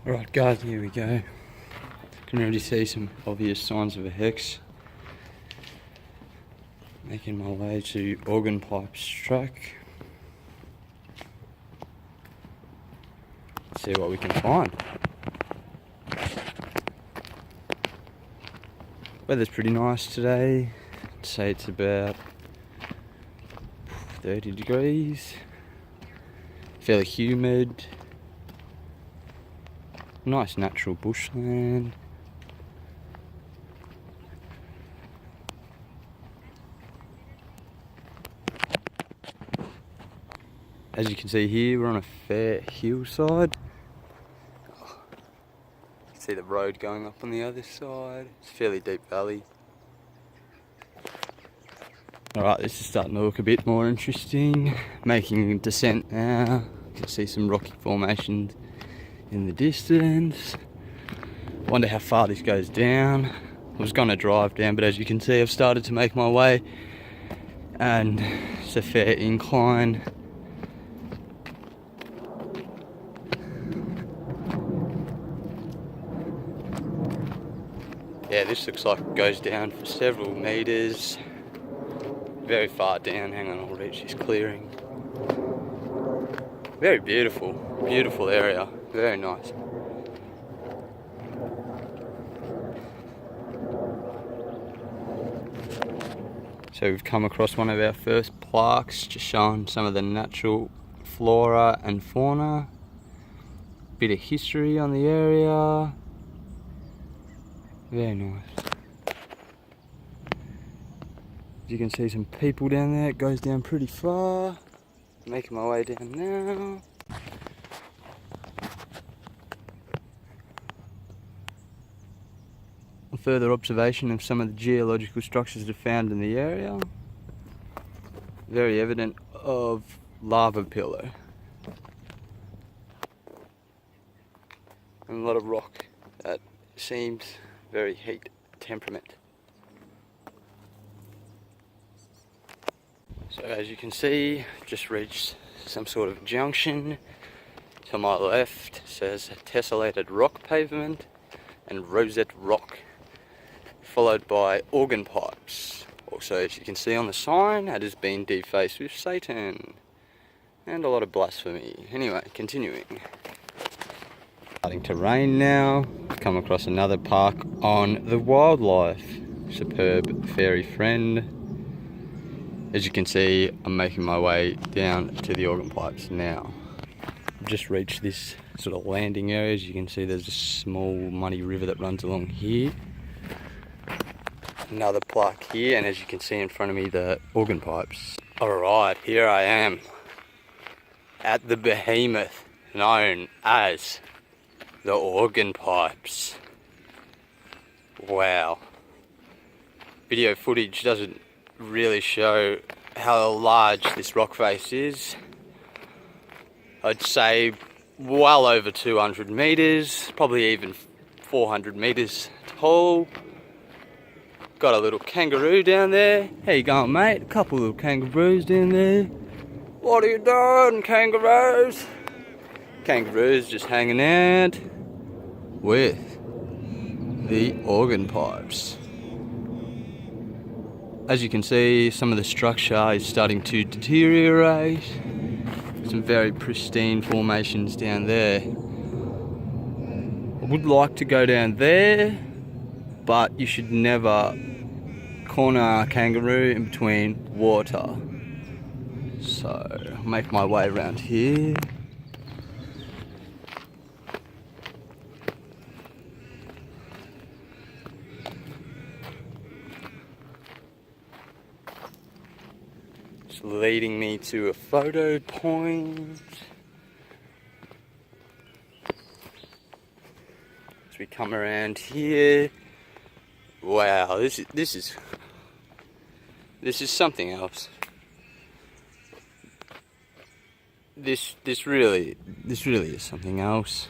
Right guys, here we go. Can already see some obvious signs of a hex. Making my way to Organ Pipes track. See what we can find. Weather's pretty nice today. I'd say it's about 30 degrees. Fairly humid. Nice natural bushland. As you can see here, we're on a fair hillside. You can see the road going up on the other side. It's a fairly deep valley. Alright, this is starting to look a bit more interesting. Making a descent now. You can see some rocky formations in the distance. Wonder how far this goes down. I was going to drive down, but as you can see, I've started to make my way. And it's a fair incline. Yeah, this looks like it goes down for several meters. Very far down. Hang on, I'll reach this clearing. Very beautiful, beautiful area. Very nice. So we've come across one of our first plaques, just showing some of the natural flora and fauna. Bit of history on the area. Very nice. As you can see some people down there, it goes down pretty far. Making my way down now. A further observation of some of the geological structures that are found in the area. Very evident of lava pillow. And a lot of rock that seems very heat temperament. So as you can see, just reached some sort of junction. To my left says tessellated rock pavement and rosette rock, followed by organ pipes. Also, as you can see on the sign, it has been defaced with Satan. And a lot of blasphemy. Anyway, continuing. Starting to rain now. Come across another park on the wildlife. Superb fairy friend. As you can see, I'm making my way down to the organ pipes now. I've just reached this sort of landing area. As you can see, there's a small muddy river that runs along here. Another plaque here, and as you can see in front of me, the organ pipes. Alright, here I am at the behemoth known as the organ pipes. Wow. Video footage doesn't really show how large this rock face is. I'd say well over 200 meters, probably even 400 meters tall. Got a little kangaroo down there. How you going, mate? A couple little kangaroos down there. What are you doing, kangaroos? Kangaroos just hanging out with the organ pipes. As you can see, some of the structure is starting to deteriorate. Some very pristine formations down there. I would like to go down there, but you should never corner a kangaroo in between water. So, I'll make my way around here. Leading me to a photo point. As we come around here, wow, this is something else. This really is something else.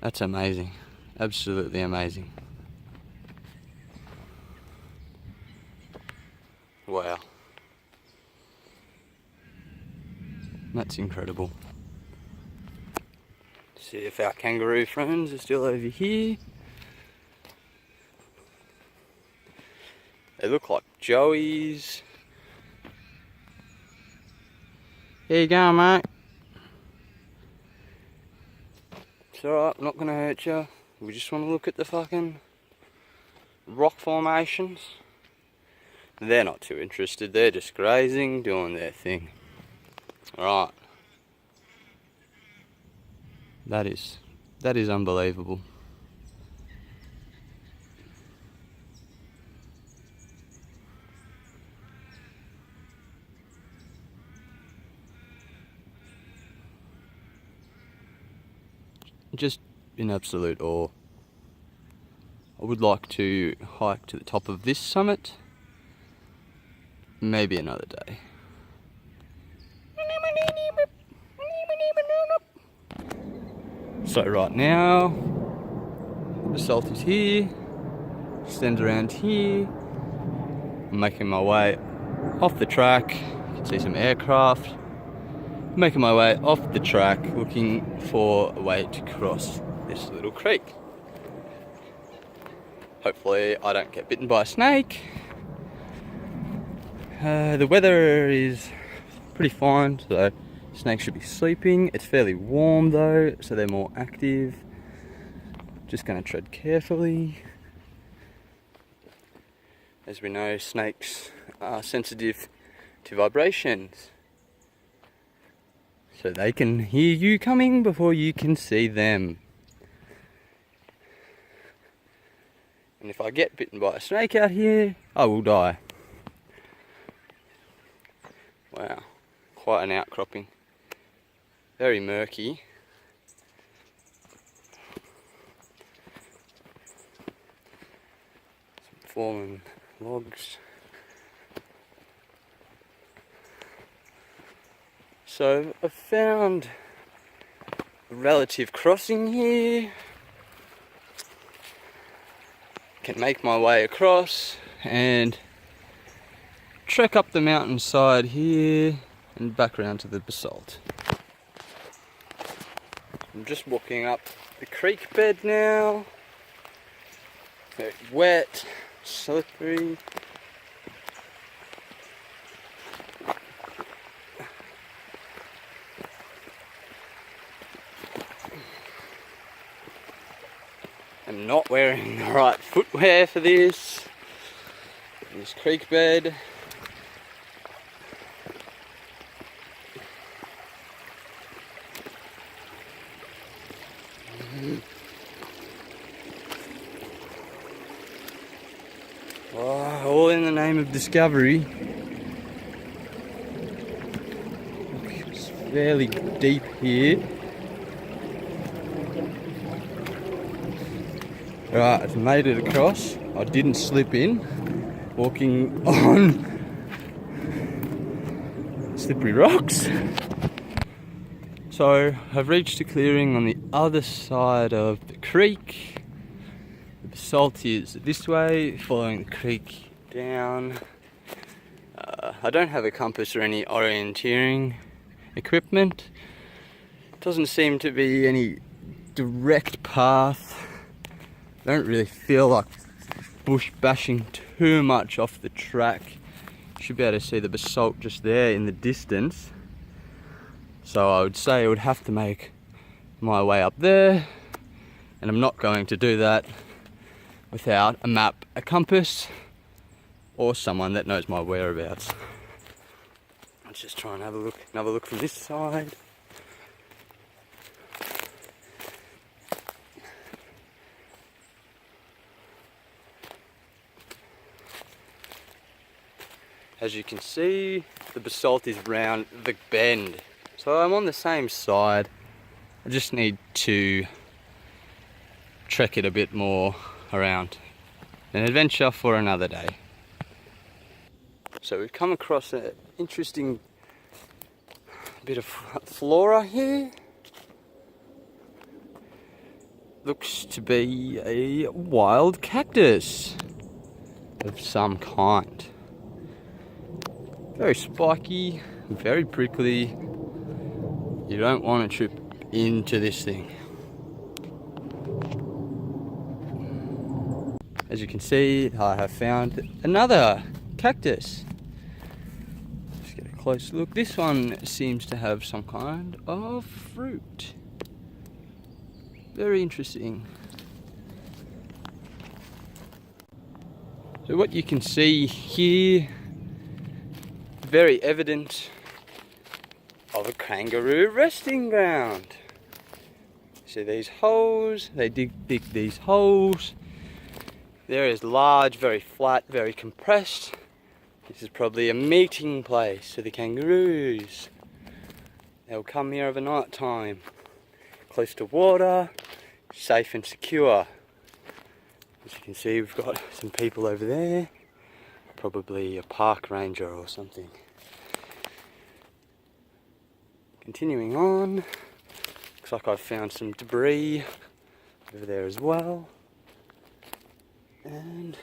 That's amazing, absolutely amazing. Wow. That's incredible. See if our kangaroo friends are still over here. They look like joeys. Here you go, mate. It's alright, not gonna hurt you. We just want to look at the fucking rock formations. They're not too interested, they're just grazing, doing their thing. Alright. That is unbelievable. Just in absolute awe. I would like to hike to the top of this summit. Maybe another day. So right now, the basalt is here, extends around here. I'm making my way off the track. You can see some aircraft. Making my way off the track, looking for a way to cross this little creek. Hopefully I don't get bitten by a snake. The weather is pretty fine, so snakes should be sleeping. It's fairly warm though, so they're more active. Just going to tread carefully. As we know, snakes are sensitive to vibrations. So they can hear you coming before you can see them. And if I get bitten by a snake out here, I will die. Wow, quite an outcropping. Very murky. Some fallen logs. So I've found a relative crossing here. Can make my way across and trek up the mountainside here and back around to the basalt. I'm just walking up the creek bed now. Very wet, slippery. I'm not wearing the right footwear for this creek bed. Oh, all in the name of discovery. It's fairly deep here. Right, I've made it across. I didn't slip in, walking on slippery rocks. So I've reached a clearing on the other side of the creek. The basalt is this way, following the creek down. I don't have a compass or any orienteering equipment. Doesn't seem to be any direct path. Don't really feel like bush bashing too much off the track. Should be able to see the basalt just there in the distance. So I would say I would have to make my way up there, and I'm not going to do that without a map, a compass, or someone that knows my whereabouts. Let's just try and have another look from this side. As you can see, the basalt is round the bend. So I'm on the same side. I just need to trek it a bit more around. An adventure for another day. So we've come across an interesting bit of flora here. Looks to be a wild cactus of some kind. Very spiky, very prickly. You don't want to trip into this thing. As you can see, I have found another cactus. Let's get a close look. This one seems to have some kind of fruit. Very interesting. So what you can see here, very evident of a kangaroo resting ground. See these holes, they dig these holes. There is large, very flat, very compressed. This is probably a meeting place for the kangaroos. They'll come here overnight time, close to water, safe and secure. As you can see, we've got some people over there, probably a park ranger or something. Continuing on, looks like I've found some debris over there as well. And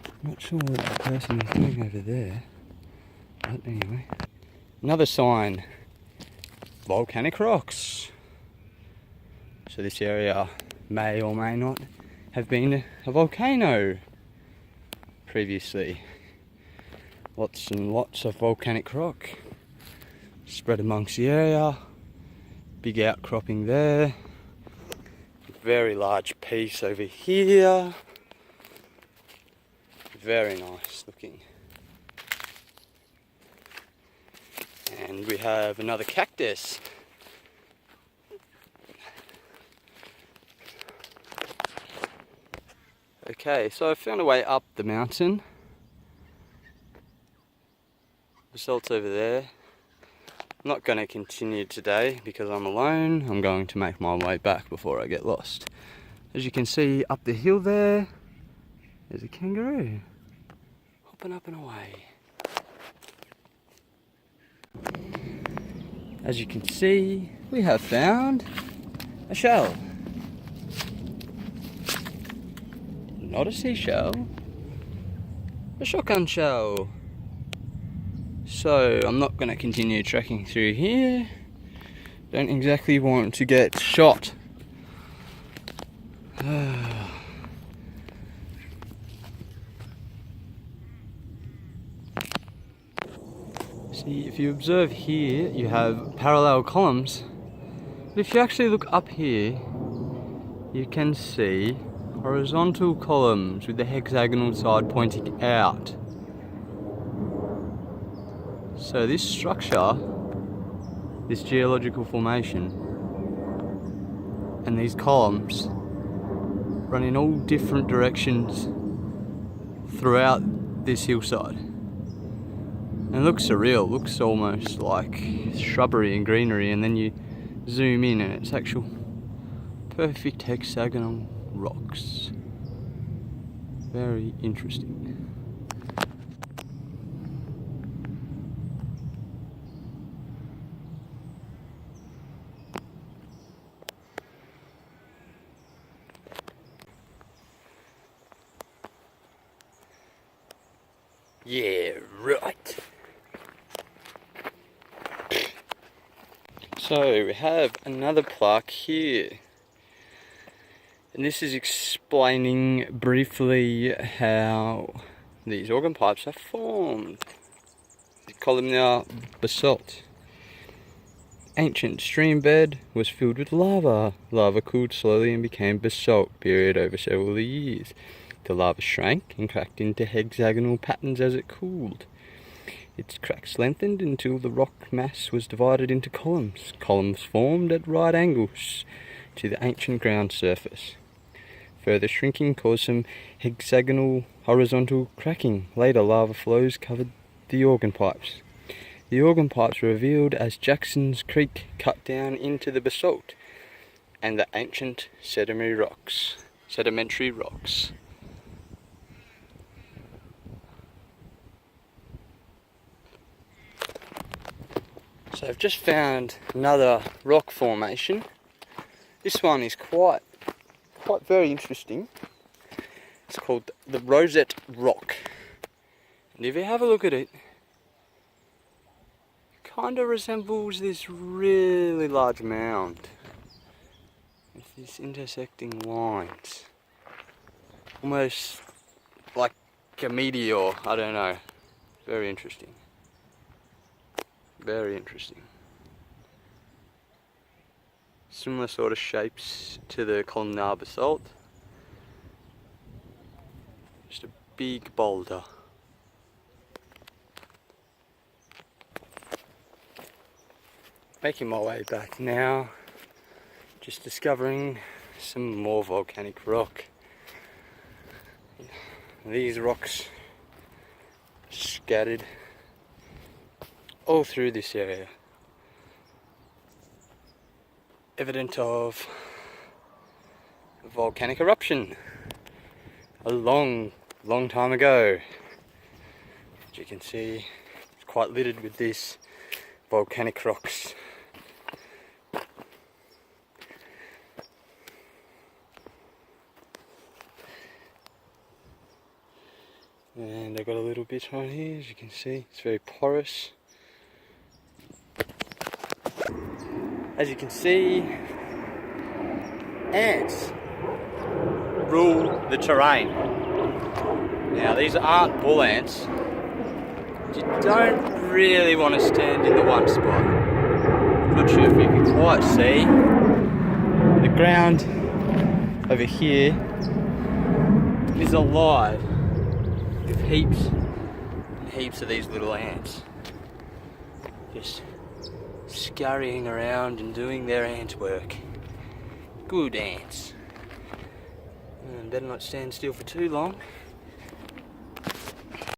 I'm not sure what the person is doing over there, but anyway. Another sign, volcanic rocks. So this area may or may not have been a volcano previously. Lots and lots of volcanic rock spread amongst the area. Big outcropping there. Very large piece over here. Very nice looking. And we have another cactus. Okay, so I found a way up the mountain. Basalt's over there. I'm not going to continue today because I'm alone. I'm going to make my way back before I get lost. As you can see up the hill there, there's a kangaroo hopping up and away. As you can see, we have found a shell. Not a seashell, a shotgun shell. So I'm not going to continue trekking through here. Don't exactly want to get shot. See, if you observe here, you have parallel columns. But if you actually look up here, you can see horizontal columns with the hexagonal side pointing out. So this structure, this geological formation, and these columns run in all different directions throughout this hillside. And it looks surreal, looks almost like shrubbery and greenery, and then you zoom in and it's actual perfect hexagonal rocks. Very interesting. Yeah, right. So we have another plaque here. And this is explaining briefly how these organ pipes are formed. The Columnar Bsaslt. Ancient stream bed was filled with lava. Lava cooled slowly and became basalt, buried over several years. The lava shrank and cracked into hexagonal patterns as it cooled. Its cracks lengthened until the rock mass was divided into columns. Columns formed at right angles to the ancient ground surface. Further shrinking caused some hexagonal horizontal cracking. Later, lava flows covered the organ pipes. The organ pipes were revealed as Jackson's Creek cut down into the basalt and the ancient sedimentary rocks. So I've just found another rock formation. This one is quite very interesting. It's called the Rosette Rock. And if you have a look at it, it kind of resembles this really large mound with these intersecting lines. almost like a meteor, I don't know. Very interesting. Very interesting. Similar sort of shapes to the Columnar Bsaslt. Just a big boulder. Making my way back now, just discovering some more volcanic rock. These rocks scattered all through this area, evident of a volcanic eruption a long time ago. As you can see, it's quite littered with these volcanic rocks. And I've got a little bit right here, as you can see, it's very porous. As you can see, ants rule the terrain. Now these aren't bull ants. You don't really want to stand in the one spot. I'm not sure if you can quite see. The ground over here is alive with heaps and heaps of these little ants. Just scurrying around and doing their ant work. Good ants. And better not stand still for too long.